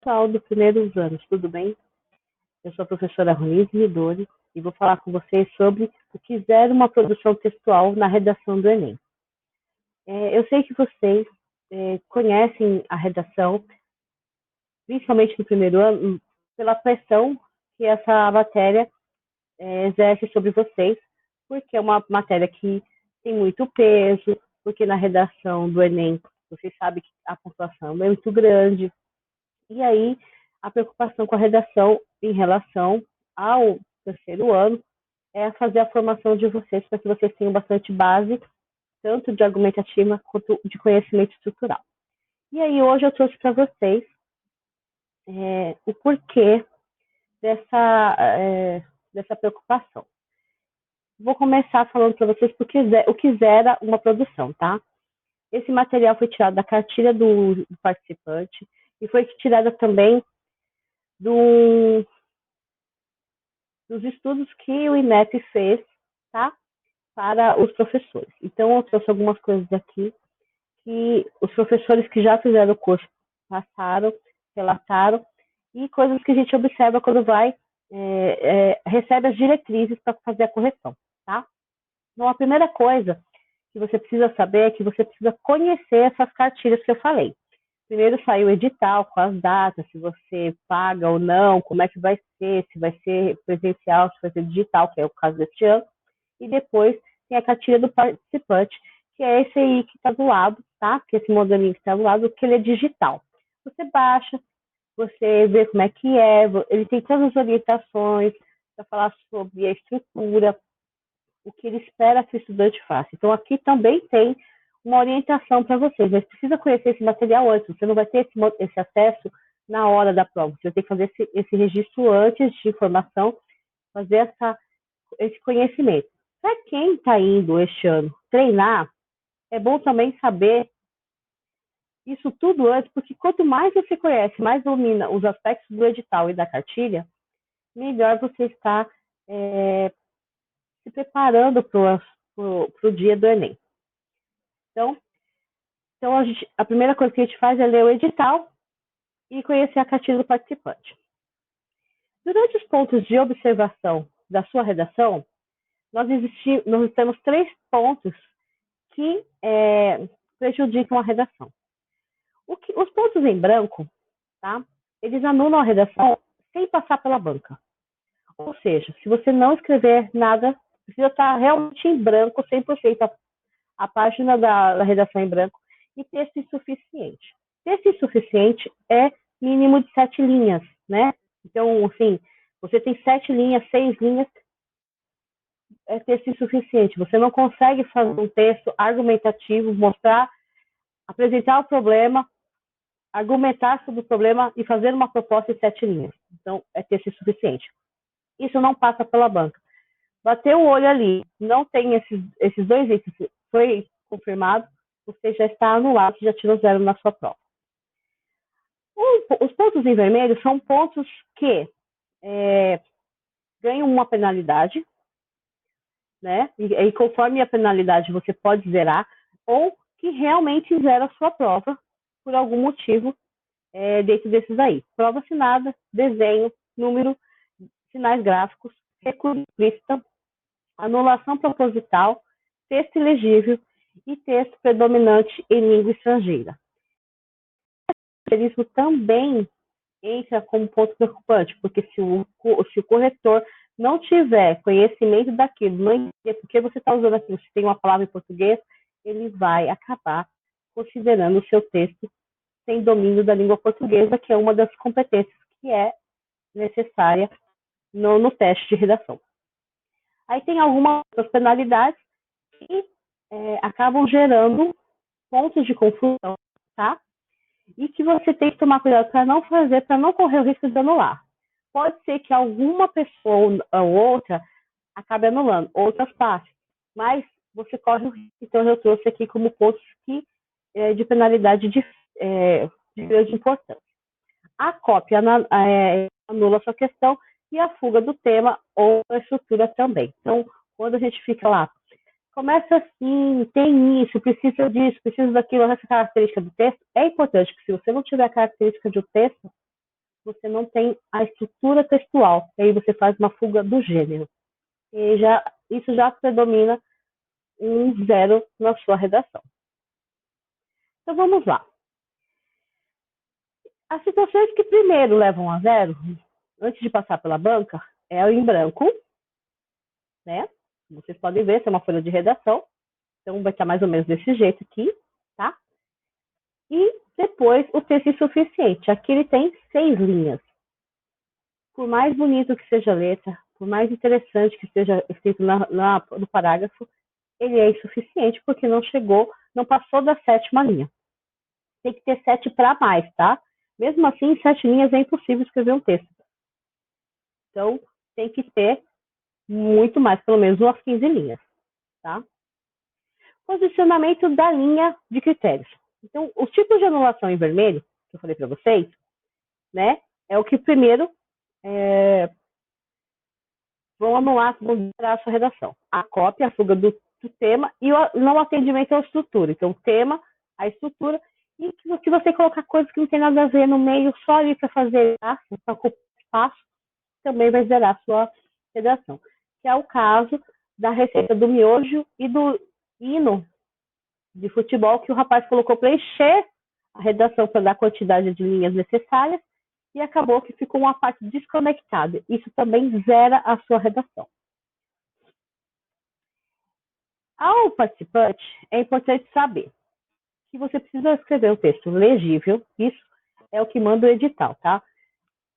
Pessoal do primeiros anos, tudo bem? Eu sou a professora Ronise Midori e vou falar com vocês sobre o que zera uma produção textual na redação do Enem. Eu sei que vocês conhecem a redação, principalmente no primeiro ano, pela pressão que essa matéria exerce sobre vocês, porque é uma matéria que tem muito peso, porque na redação do Enem vocês sabem que a pontuação é muito grande. E aí, a preocupação com a redação em relação ao terceiro ano é fazer a formação de vocês para que vocês tenham bastante base, tanto de argumentativa quanto de conhecimento estrutural. E aí, hoje eu trouxe para vocês o porquê dessa preocupação. Vou começar falando para vocês o que zera uma produção, tá? Esse material foi tirado da cartilha do participante e foi tirada também dos estudos que o INEP fez, tá? Para os professores. Então, eu trouxe algumas coisas aqui que os professores que já fizeram o curso passaram, relataram, e coisas que a gente observa quando recebe as diretrizes para fazer a correção, tá? Então, a primeira coisa que você precisa saber é que você precisa conhecer essas cartilhas que eu falei. Primeiro saiu o edital com as datas, se você paga ou não, como é que vai ser, se vai ser presencial, se vai ser digital, que é o caso deste ano. E depois tem a cartilha do participante, que é esse aí que está do lado, tá? Que esse modelinho que está do lado, que ele é digital. Você baixa, você vê como é que é, ele tem todas as orientações para falar sobre a estrutura, o que ele espera que o estudante faça. Então, aqui também tem uma orientação para vocês, mas precisa conhecer esse material antes, você não vai ter esse acesso na hora da prova, você vai ter que fazer esse registro antes de informação, fazer esse conhecimento. Para quem está indo este ano treinar, é bom também saber isso tudo antes, porque quanto mais você conhece, mais domina os aspectos do edital e da cartilha, melhor você está se preparando para o dia do Enem. Então a primeira coisa que a gente faz é ler o edital e conhecer a cartilha do participante. Durante os pontos de observação da sua redação, nós temos 3 pontos que prejudicam a redação. Os pontos em branco, tá? Eles anulam a redação sem passar pela banca. Ou seja, se você não escrever nada, precisa estar realmente em branco, 100% a página da redação em branco, e texto insuficiente. Texto insuficiente é mínimo de 7 linhas, né? Então, assim, você tem 7 linhas, 6 linhas, é texto insuficiente. Você não consegue fazer um texto argumentativo, apresentar o problema, argumentar sobre o problema e fazer uma proposta em 7 linhas. Então, é texto insuficiente. Isso não passa pela banca. Bateu o olho ali, não tem esses 2 itens, foi confirmado, você já está anulado, já tirou 0 na sua prova. Os pontos em vermelho são pontos que ganham uma penalidade, né? E conforme a penalidade você pode zerar, ou que realmente zera a sua prova por algum motivo dentro desses aí. Prova assinada, desenho, número, sinais gráficos, recurso explícita, anulação proposital, texto ilegível e texto predominante em língua estrangeira. Isso também entra como ponto preocupante, porque se o corretor não tiver conhecimento daquilo, não entender por que você está usando aquilo, se tem uma palavra em português, ele vai acabar considerando o seu texto sem domínio da língua portuguesa, que é uma das competências que é necessária no teste de redação. Aí tem algumas outras penalidades que acabam gerando pontos de confusão, tá? E que você tem que tomar cuidado para não fazer, para não correr o risco de anular. Pode ser que alguma pessoa ou outra acabe anulando, outras passem, mas você corre o risco. Então, eu trouxe aqui como pontos de penalidade de grande importância. A cópia anula a sua questão e a fuga do tema ou a estrutura também. Então, quando a gente fica lá, começa assim, tem isso, precisa disso, precisa daquilo, essa característica do texto, é importante que se você não tiver a característica do texto, você não tem a estrutura textual. E aí você faz uma fuga do gênero. E isso já predomina um 0 na sua redação. Então vamos lá. As situações que primeiro levam a 0, antes de passar pela banca, é o em branco, né? Vocês podem ver, essa é uma folha de redação. Então vai estar mais ou menos desse jeito aqui, tá? E depois o texto insuficiente. Aqui ele tem 6 linhas. Por mais bonito que seja a letra, por mais interessante que esteja escrito no parágrafo, ele é insuficiente porque não passou da 7ª linha. Tem que ter 7 para mais, tá? Mesmo assim, em 7 linhas é impossível escrever um texto. Então, tem que ter muito mais, pelo menos umas 15 linhas, tá? Posicionamento da linha de critérios. Então, os tipos de anulação em vermelho, que eu falei para vocês, né, é o que primeiro vão anular, vão gerar a sua redação. A cópia, a fuga do tema e o não atendimento à estrutura. Então, o tema, a estrutura, e se você colocar coisas que não tem nada a ver no meio, só ali para fazer para ocupar espaço, também vai zerar a sua redação. Que é o caso da receita do miojo e do hino de futebol, que o rapaz colocou para encher a redação para dar a quantidade de linhas necessárias, e acabou que ficou uma parte desconectada. Isso também zera a sua redação. Ao participante, é importante saber que você precisa escrever um texto legível, isso é o que manda o edital, tá?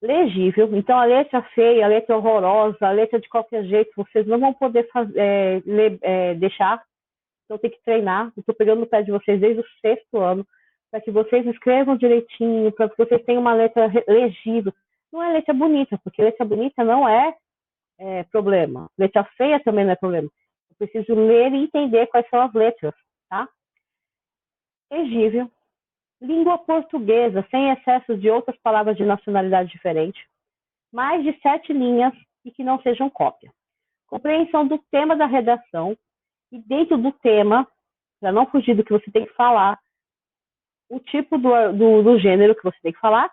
Legível, então a letra feia, a letra horrorosa, a letra de qualquer jeito, vocês não vão poder deixar, então tem que treinar. Estou pegando no pé de vocês desde o 6º ano, para que vocês escrevam direitinho, para que vocês tenham uma letra legível. Não é letra bonita, porque letra bonita não é problema. Letra feia também não é problema. Eu preciso ler e entender quais são as letras, tá? Legível. Língua portuguesa, sem excesso de outras palavras de nacionalidade diferente. Mais de 7 linhas e que não sejam cópia. Compreensão do tema da redação e dentro do tema, para não fugir do que você tem que falar, o tipo do gênero que você tem que falar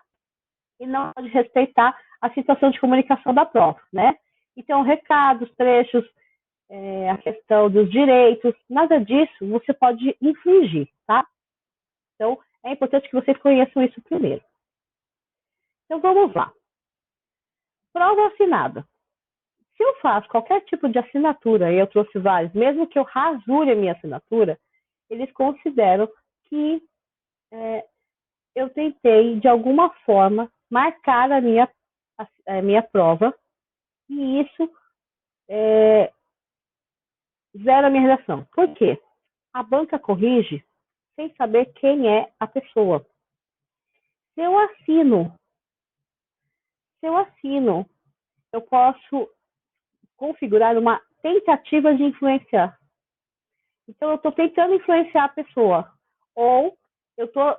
e não pode respeitar a situação de comunicação da prova, né? Então, recados, trechos, a questão dos direitos, nada disso você pode infringir, tá? Então, é importante que vocês conheçam isso primeiro. Então, vamos lá. Prova assinada. Se eu faço qualquer tipo de assinatura, e eu trouxe vários, mesmo que eu rasure a minha assinatura, eles consideram que eu tentei, de alguma forma, marcar a minha prova, e isso zera a minha redação. Por quê? A banca corrige sem saber quem é a pessoa. Se eu assino, eu posso configurar uma tentativa de influenciar. Então, eu estou tentando influenciar a pessoa. Ou eu estou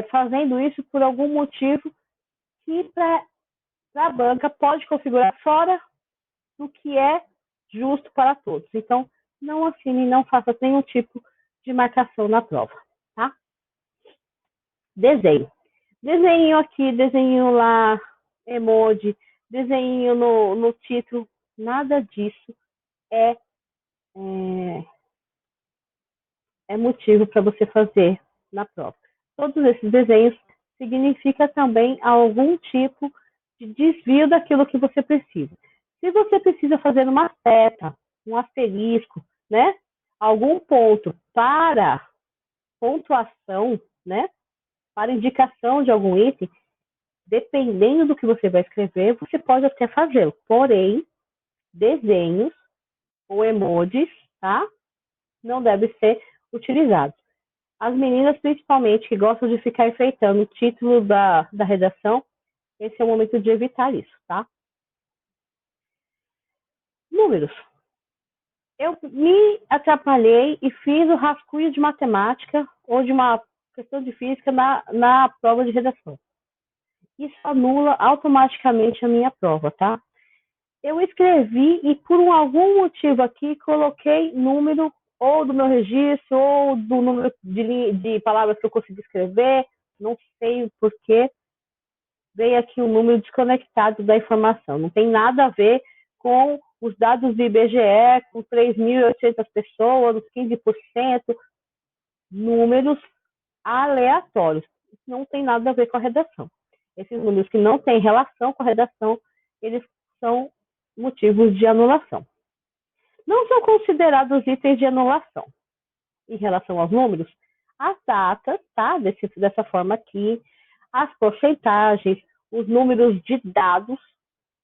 fazendo isso por algum motivo que para a banca pode configurar fora do que é justo para todos. Então, não assine, não faça nenhum tipo de marcação na prova, tá? Desenho. Desenho aqui, desenho lá, emoji, desenho no título, nada disso é motivo para você fazer na prova. Todos esses desenhos significam também algum tipo de desvio daquilo que você precisa. Se você precisa fazer uma seta, um asterisco, né? Algum ponto para pontuação, né? Para indicação de algum item, dependendo do que você vai escrever, você pode até fazê-lo. Porém, desenhos ou emojis, tá? Não devem ser utilizados. As meninas, principalmente, que gostam de ficar enfeitando o título da redação, esse é o momento de evitar isso, tá? Números. Eu me atrapalhei e fiz o rascunho de matemática ou de uma questão de física na prova de redação. Isso anula automaticamente a minha prova, tá? Eu escrevi e por algum motivo aqui coloquei número ou do meu registro ou do número de palavras que eu consegui escrever, não sei o porquê. veio aqui um número desconectado da informação. Não tem nada a ver com os dados do IBGE, com 3.800 pessoas, 15%, números aleatórios. Isso não tem nada a ver com a redação. Esses números que não têm relação com a redação, eles são motivos de anulação. Não são considerados itens de anulação. Em relação aos números, as datas, tá? Dessa forma aqui, as porcentagens, os números de dados,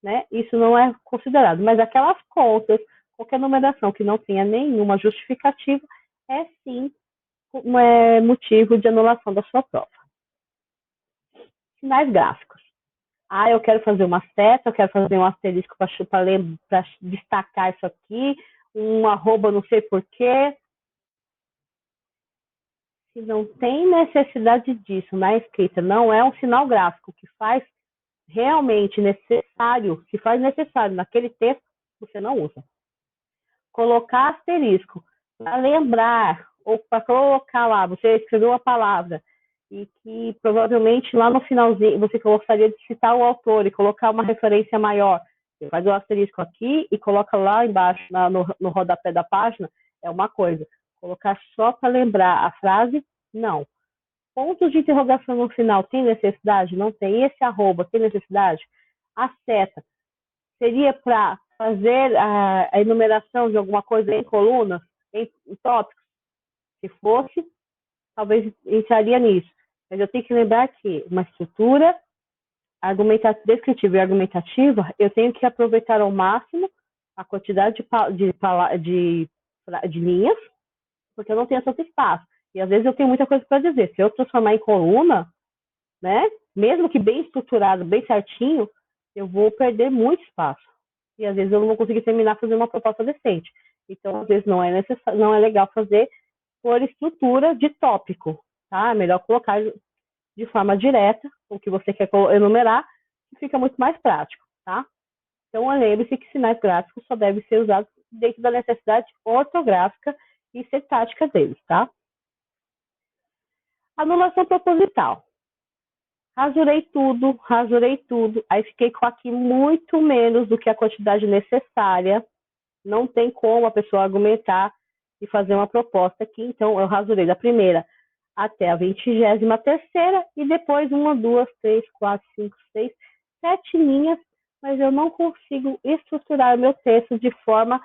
né? Isso não é considerado. Mas aquelas contas, qualquer numeração que não tenha nenhuma justificativa, é sim motivo de anulação da sua prova. Sinais gráficos. Eu quero fazer uma seta, eu quero fazer um asterisco para destacar isso aqui, um arroba não sei porquê. Se não tem necessidade disso na escrita, não é um sinal gráfico que faz realmente necessário, se faz necessário naquele texto, você não usa. Colocar asterisco para lembrar, ou para colocar lá, você escreveu a palavra, e que provavelmente lá no finalzinho você gostaria de citar o autor e colocar uma referência maior. Você faz o asterisco aqui e coloca lá embaixo, no rodapé da página, é uma coisa. Colocar só para lembrar a frase, não. Pontos de interrogação no final, tem necessidade? Não tem. Esse arroba, tem necessidade? A seta, seria para fazer a enumeração de alguma coisa em colunas, em tópicos? Se fosse, talvez entraria nisso. Mas eu tenho que lembrar que uma estrutura descritiva e argumentativa, eu tenho que aproveitar ao máximo a quantidade de linhas, porque eu não tenho tanto espaço. E às vezes eu tenho muita coisa para dizer. Se eu transformar em coluna, né, mesmo que bem estruturado, bem certinho, eu vou perder muito espaço. E às vezes eu não vou conseguir terminar fazendo uma proposta decente. Então, às vezes não é legal fazer por estrutura de tópico, tá? É melhor colocar de forma direta o que você quer enumerar, que fica muito mais prático, tá? Então, lembre-se que sinais gráficos só devem ser usados dentro da necessidade ortográfica e sintática deles, tá? Anulação proposital. Rasurei tudo, aí fiquei com aqui muito menos do que a quantidade necessária. Não tem como a pessoa argumentar e fazer uma proposta aqui, então eu rasurei da primeira até a 23ª e depois 1, 2, 3, 4, 5, 6, 7 linhas, mas eu não consigo estruturar o meu texto de forma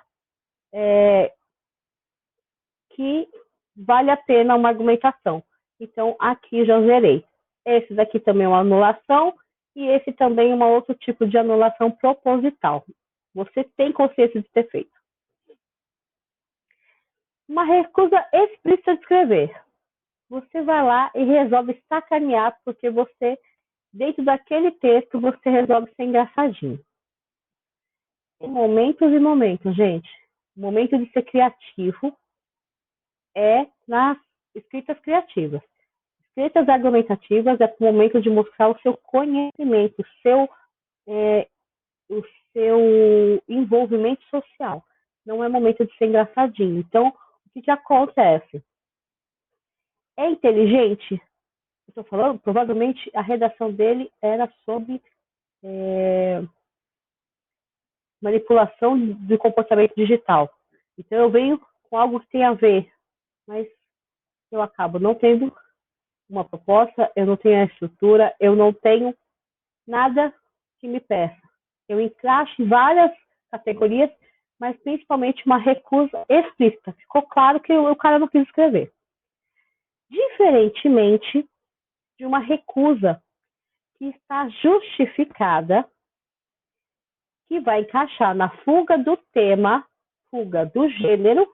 que vale a pena uma argumentação. Então, aqui já zerei. Esse daqui também é uma anulação e esse também é um outro tipo de anulação proposital. Você tem consciência de ter feito. Uma recusa explícita de escrever. Você vai lá e resolve sacanear porque você, dentro daquele texto, você resolve ser engraçadinho. Tem momentos e momentos, gente. O momento de ser criativo é nas escritas criativas. Escritas argumentativas é o momento de mostrar o seu conhecimento, o seu envolvimento social. Não é momento de ser engraçadinho. Então, o que acontece? É inteligente? Estou falando, provavelmente a redação dele era sobre manipulação do comportamento digital. Então, eu venho com algo que tem a ver, mas eu acabo não tendo uma proposta, eu não tenho a estrutura, eu não tenho nada que me peça. Eu encaixo em várias categorias, mas principalmente uma recusa explícita. Ficou claro que o cara não quis escrever. Diferentemente de uma recusa que está justificada, que vai encaixar na fuga do tema, fuga do gênero,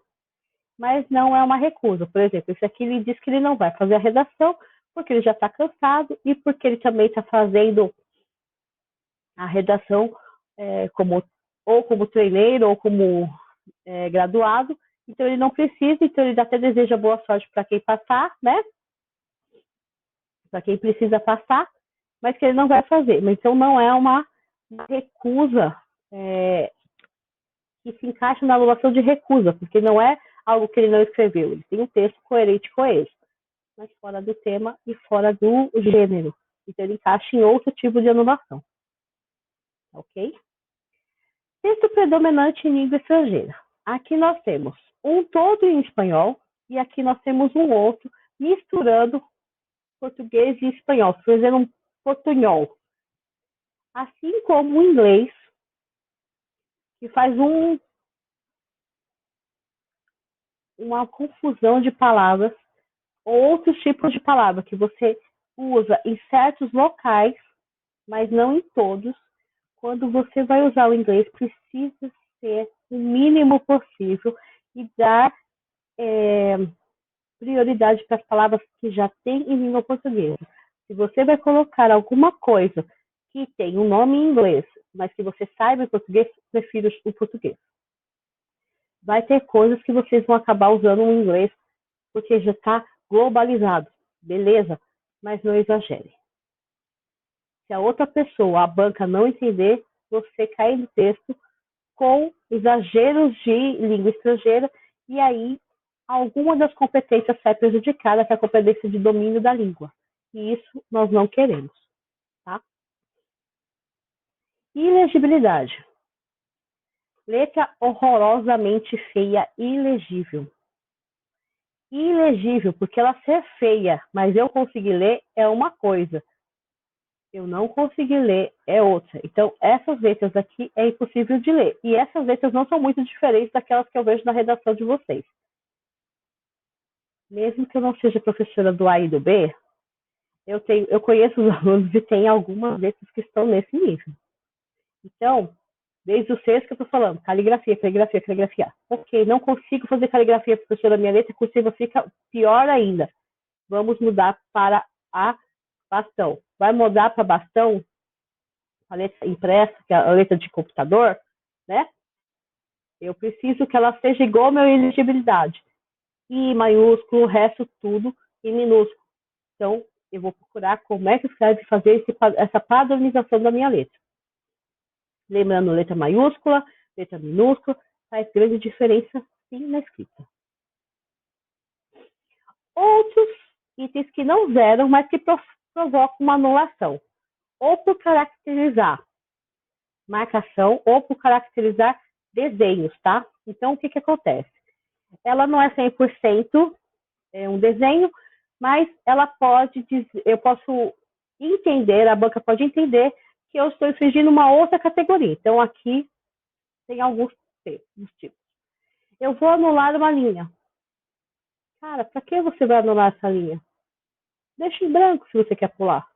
mas não é uma recusa. Por exemplo, esse aqui ele diz que ele não vai fazer a redação porque ele já está cansado e porque ele também está fazendo a redação como treineiro ou como graduado, então ele não precisa, então ele até deseja boa sorte para quem passar, né? Para quem precisa passar, mas que ele não vai fazer. Então não é uma recusa que se encaixa na anulação de recusa, porque não é algo que ele não escreveu, ele tem um texto coerente com ele, mas fora do tema e fora do gênero. Então, ele encaixa em outro tipo de anulação. Ok? Texto predominante em língua estrangeira. Aqui nós temos um todo em espanhol e aqui nós temos um outro misturando português e espanhol, fazendo um portunhol. Assim como o inglês, que faz uma confusão de palavras, ou outros tipos de palavras que você usa em certos locais, mas não em todos. Quando você vai usar o inglês, precisa ser o mínimo possível e dar prioridade para as palavras que já tem em língua portuguesa. Se você vai colocar alguma coisa que tem um nome em inglês, mas que você saiba em português, prefiro o português. Vai ter coisas que vocês vão acabar usando o inglês, porque já está globalizado. Beleza? Mas não exagere. Se a outra pessoa, a banca, não entender, você cai no texto com exageros de língua estrangeira e aí alguma das competências sai prejudicada, que é a competência de domínio da língua. E isso nós não queremos. Tá? Ilegibilidade. Letra horrorosamente feia, ilegível. Ilegível, porque ela ser feia, mas eu conseguir ler é uma coisa. Eu não consegui ler é outra. Então, essas letras aqui é impossível de ler. E essas letras não são muito diferentes daquelas que eu vejo na redação de vocês. Mesmo que eu não seja professora do A e do B, eu conheço os alunos e tem algumas letras que estão nesse nível. Então, desde o sexto que eu estou falando, caligrafia, caligrafia, caligrafia. Ok, não consigo fazer caligrafia, professora, minha letra cursiva fica pior ainda. Vamos mudar para a bastão. Vai mudar para bastão, a letra impressa, que é a letra de computador, né? Eu preciso que ela seja igual à minha elegibilidade. I maiúsculo, o resto tudo em minúsculo. Então, eu vou procurar como é que escreve fazer essa padronização da minha letra. Lembrando, letra maiúscula, letra minúscula, faz grande diferença sim na escrita. Outros itens que não zeram, mas que provocam uma anulação. Ou por caracterizar marcação, ou por caracterizar desenhos, tá? Então, o que acontece? Ela não é 100% um desenho, mas ela pode dizer, eu posso entender, a banca pode entender que eu estou infringindo uma outra categoria. Então, aqui tem alguns tipos. Eu vou anular uma linha. Cara, para que você vai anular essa linha? Deixa em branco se você quer pular.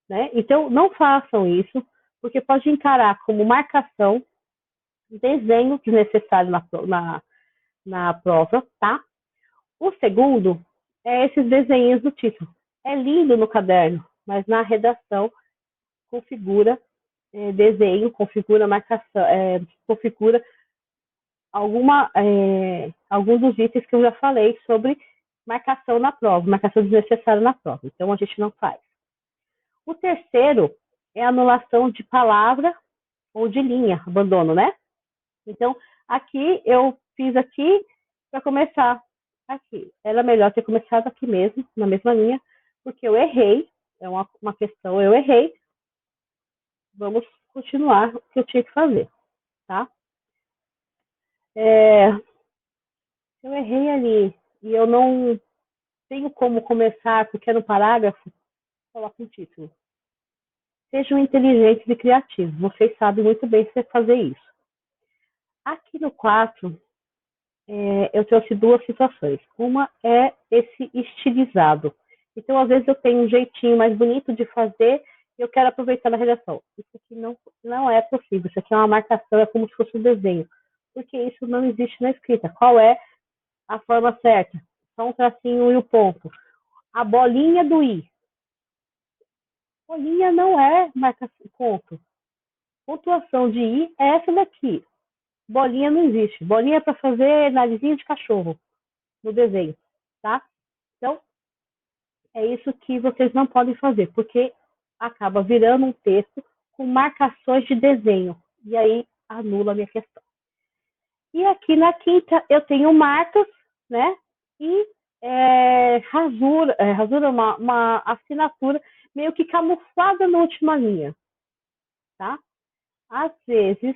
Né? Então, não façam isso, porque pode encarar como marcação, desenho desnecessário na prova, tá? O segundo é esses desenhos do título. É lindo no caderno, mas na redação configura desenho, configura marcação, configura alguns dos itens que eu já falei sobre marcação na prova, marcação desnecessária na prova. Então, a gente não faz. O terceiro é a anulação de palavra ou de linha, abandono, né? Então, aqui eu fiz aqui para começar aqui. Era melhor ter começado aqui mesmo, na mesma linha, porque eu errei, é uma questão, eu errei. Vamos continuar o que eu tinha que fazer, tá? Eu errei ali e eu não tenho como começar pequeno parágrafo, coloca um título. Sejam inteligentes e criativos. Vocês sabem muito bem fazer isso. Aqui no 4, eu trouxe duas situações. Uma é esse estilizado. Então, às vezes, eu tenho um jeitinho mais bonito de fazer e eu quero aproveitar na redação. Isso aqui não é possível. Isso aqui é uma marcação, é como se fosse um desenho. Porque isso não existe na escrita. Qual é a forma certa? Só um tracinho e o ponto. A bolinha do i. Bolinha não é marcação, ponto. Pontuação de i é essa daqui. Bolinha não existe. Bolinha é para fazer narizinho de cachorro no desenho, tá? Então, é isso que vocês não podem fazer, porque acaba virando um texto com marcações de desenho. E aí anula a minha questão. E aqui na quinta eu tenho marcas, né? E rasura, uma assinatura meio que camuflada na última linha, tá? Às vezes,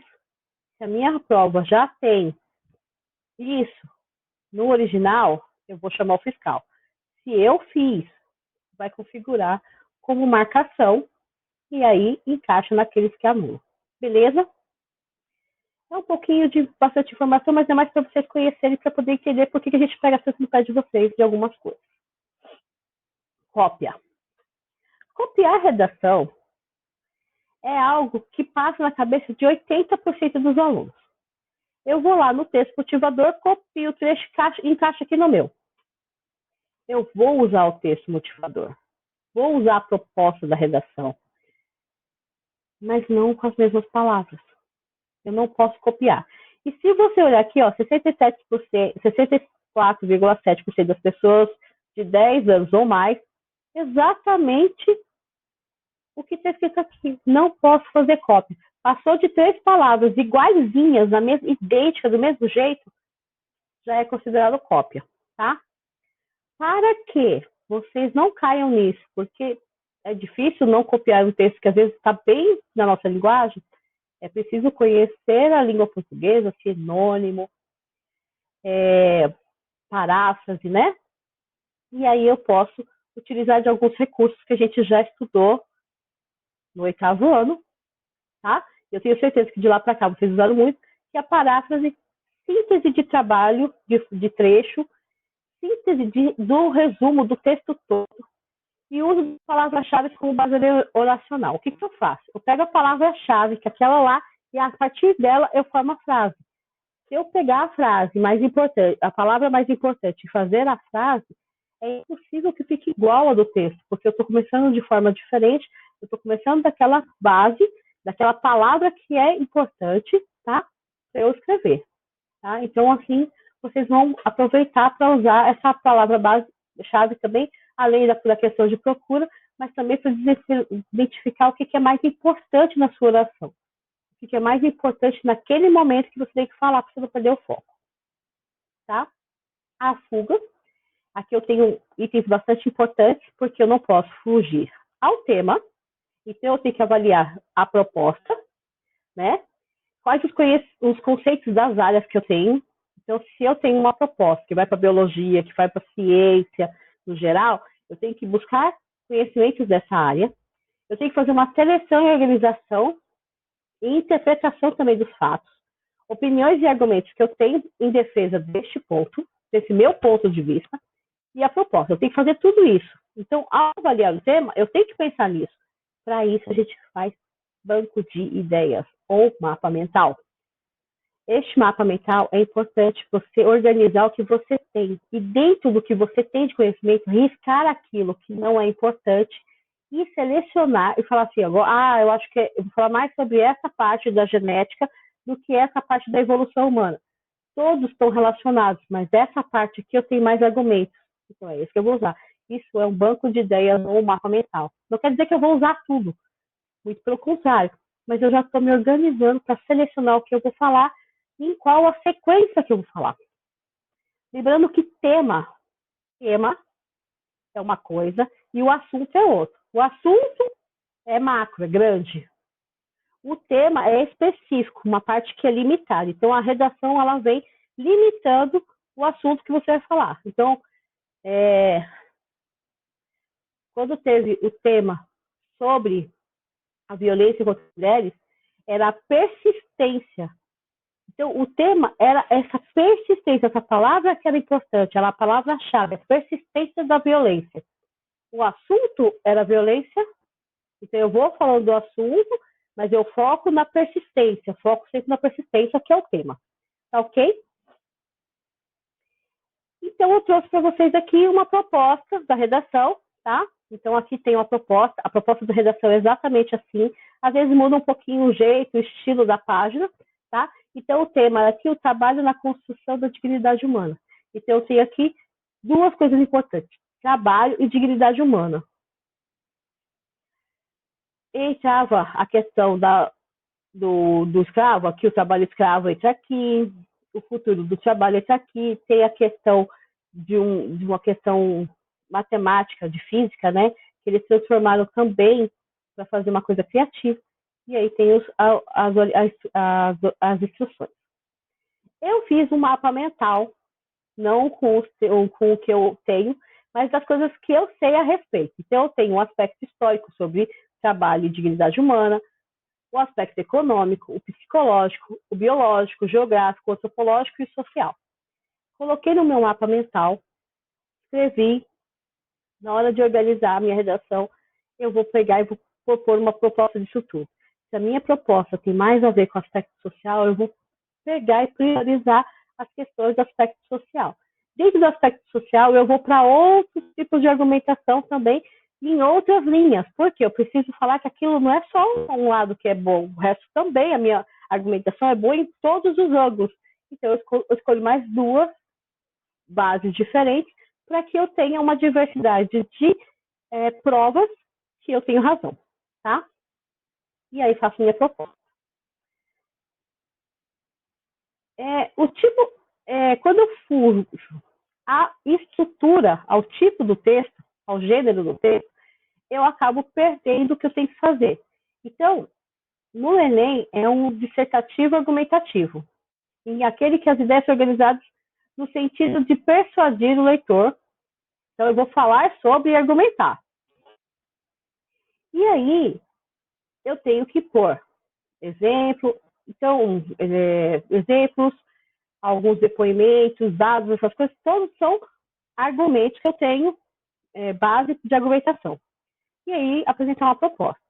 se a minha prova já tem isso no original, eu vou chamar o fiscal. Se eu fiz, vai configurar como marcação e aí encaixa naqueles que anulam. Beleza? É um pouquinho de bastante informação, mas é mais para vocês conhecerem, para poder entender por que a gente pega essas no de vocês de algumas coisas. Cópia. Copiar redação é algo que passa na cabeça de 80% dos alunos. Eu vou lá no texto motivador, copio o trecho e encaixo aqui no meu. Eu vou usar o texto motivador. Vou usar a proposta da redação. Mas não com as mesmas palavras. Eu não posso copiar. E se você olhar aqui, ó, 64,7% das pessoas de 10 anos ou mais, exatamente o que está escrito aqui. Não posso fazer cópia. Passou de 3 palavras iguaizinhas, idênticas, do mesmo jeito, já é considerado cópia, tá? Para que vocês não caiam nisso, porque é difícil não copiar um texto que às vezes está bem na nossa linguagem, é preciso conhecer a língua portuguesa, sinônimo, paráfrase, né? E aí eu posso utilizar de alguns recursos que a gente já estudou no 8º ano, tá? Eu tenho certeza que de lá para cá vocês usaram muito, que é a paráfrase, síntese de trabalho, de trecho, síntese do resumo do texto todo e uso de palavras-chave como base oracional. O que eu faço? Eu pego a palavra-chave, que é aquela lá, e a partir dela eu formo a frase. Se eu pegar a frase mais importante, a palavra mais importante e fazer a frase, é impossível que fique igual a do texto, porque eu estou começando de forma diferente, eu estou começando daquela base, daquela palavra que é importante, tá? Para eu escrever, tá? Então, assim, vocês vão aproveitar para usar essa palavra base-chave também, além da questão de procura, mas também para identificar o que é mais importante na sua oração. O que é mais importante naquele momento que você tem que falar para você não perder o foco. Tá? A fuga. Aqui eu tenho itens bastante importantes, porque eu não posso fugir ao tema. Então, eu tenho que avaliar a proposta, né? Quais os conceitos das áreas que eu tenho. Então, se eu tenho uma proposta que vai para biologia, que vai para ciência, no geral, eu tenho que buscar conhecimentos dessa área. Eu tenho que fazer uma seleção e organização e interpretação também dos fatos, opiniões e argumentos que eu tenho em defesa deste ponto, desse meu ponto de vista, e a proposta. Eu tenho que fazer tudo isso. Então, ao avaliar o tema, eu tenho que pensar nisso. Para isso, a gente faz banco de ideias ou mapa mental. Este mapa mental é importante você organizar o que você tem. E dentro do que você tem de conhecimento, riscar aquilo que não é importante e selecionar e falar assim, agora, eu acho que eu vou falar mais sobre essa parte da genética do que essa parte da evolução humana. Todos estão relacionados, mas essa parte aqui eu tenho mais argumentos. Então é isso que eu vou usar. Isso é um banco de ideias ou um mapa mental. Não quer dizer que eu vou usar tudo. Muito pelo contrário. Mas eu já estou me organizando para selecionar o que eu vou falar e em qual a sequência que eu vou falar. Lembrando que tema é uma coisa e o assunto é outro. O assunto é macro, é grande. O tema é específico, uma parte que é limitada. Então, a redação ela vem limitando o assunto que você vai falar. Então, quando teve o tema sobre a violência contra as mulheres, era a persistência. Então, o tema era essa persistência, essa palavra que era importante, era a palavra-chave, a persistência da violência. O assunto era a violência, então eu vou falando do assunto, mas eu foco na persistência, foco sempre na persistência, que é o tema. Tá ok? Então, eu trouxe para vocês aqui uma proposta da redação, tá? Então, aqui tem uma proposta, a proposta da redação é exatamente assim, às vezes muda um pouquinho o jeito, o estilo da página, tá? Então, o tema aqui é o trabalho na construção da dignidade humana. Então, eu tenho aqui duas coisas importantes, trabalho e dignidade humana. Entrava a questão do escravo, aqui o trabalho escravo entra aqui, o futuro do trabalho entra aqui, tem a questão de uma questão matemática, de física, né? que eles transformaram também para fazer uma coisa criativa. E aí tem as instruções. Eu fiz um mapa mental, não com o que eu tenho, mas das coisas que eu sei a respeito. Então, eu tenho um aspecto histórico sobre trabalho e dignidade humana, o aspecto econômico, o psicológico, o biológico, o geográfico, o antropológico e o social. Coloquei no meu mapa mental, escrevi, na hora de organizar a minha redação, eu vou pegar e vou propor uma proposta de estrutura. Se a minha proposta tem mais a ver com o aspecto social, eu vou pegar e priorizar as questões do aspecto social. Dentro do aspecto social, eu vou para outros tipos de argumentação também em outras linhas, porque eu preciso falar que aquilo não é só um lado que é bom, o resto também, a minha argumentação é boa em todos os ângulos. Então, eu escolho mais duas bases diferentes para que eu tenha uma diversidade de provas que eu tenho razão, tá? E aí faço minha proposta. Quando eu fujo a estrutura, ao tipo do texto, ao gênero do texto, eu acabo perdendo o que eu tenho que fazer. Então, no Enem, é um dissertativo argumentativo, e aquele que as ideias são organizadas no sentido de persuadir o leitor. Então, eu vou falar sobre e argumentar. E aí, eu tenho que pôr exemplos, alguns depoimentos, dados, essas coisas, todos são argumentos que eu tenho base de argumentação. E aí, apresentar uma proposta.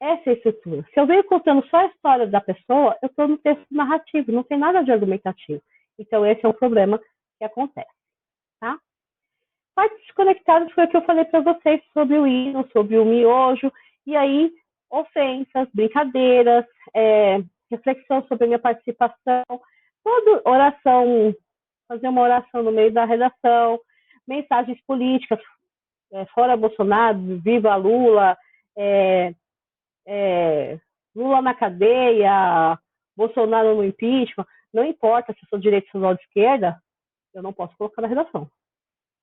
Essa é a estrutura. Se eu venho contando só a história da pessoa, eu estou no texto narrativo, não tem nada de argumentativo. Então, esse é um problema que acontece. Tá? Partes conectadas foi o que eu falei para vocês sobre o hino, sobre o miojo, e aí, ofensas, brincadeiras, reflexão sobre a minha participação, toda oração, fazer uma oração no meio da redação, mensagens políticas, fora Bolsonaro, viva Lula, Lula na cadeia, Bolsonaro no impeachment, não importa se eu sou de direita ou de esquerda, eu não posso colocar na redação,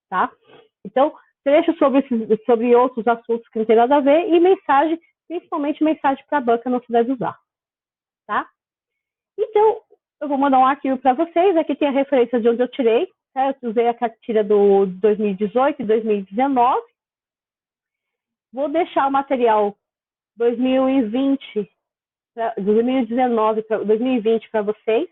tá? Então, trechos sobre outros assuntos que não tem nada a ver e mensagem, principalmente mensagem para a banca não se deve usar, tá? Então, eu vou mandar um arquivo para vocês, aqui tem a referência de onde eu tirei, tá? Eu usei a cartilha do 2018 e 2019, vou deixar o material 2020, 2019 para 2020 para vocês,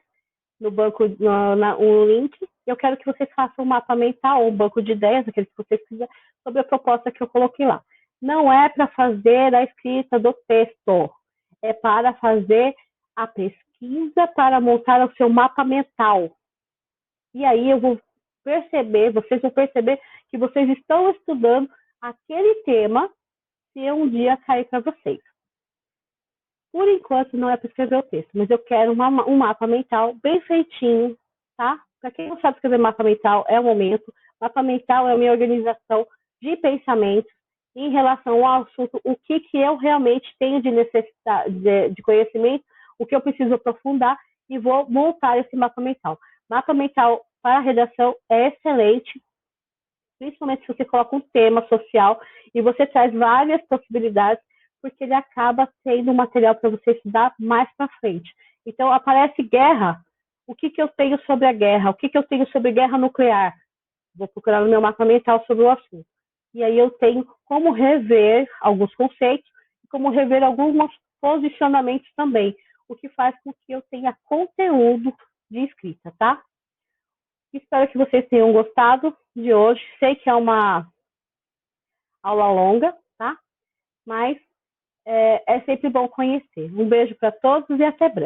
no banco, um link. Eu quero que vocês façam um mapa mental, um banco de ideias, aqueles que vocês quiserem, sobre a proposta que eu coloquei lá. Não é para fazer a escrita do texto, é para fazer a pesquisa, para montar o seu mapa mental. E aí eu vou perceber, vocês vão perceber que vocês estão estudando aquele tema se um dia cair para vocês. Por enquanto, não é para escrever o texto, mas eu quero um mapa mental bem feitinho, tá? Para quem não sabe escrever mapa mental, é o momento. Mapa mental é a minha organização de pensamentos em relação ao assunto, o que eu realmente tenho de necessidade, de conhecimento, o que eu preciso aprofundar e vou montar esse mapa mental. Mapa mental para a redação é excelente, principalmente se você coloca um tema social e você traz várias possibilidades, porque ele acaba sendo um material para você estudar mais para frente. Então, aparece guerra. O que eu tenho sobre a guerra? O que eu tenho sobre guerra nuclear? Vou procurar no meu mapa mental sobre o assunto. E aí eu tenho como rever alguns conceitos, como rever alguns posicionamentos também, o que faz com que eu tenha conteúdo de escrita, tá? Espero que vocês tenham gostado de hoje. Sei que é uma aula longa, tá? Mas é sempre bom conhecer. Um beijo para todos e até breve.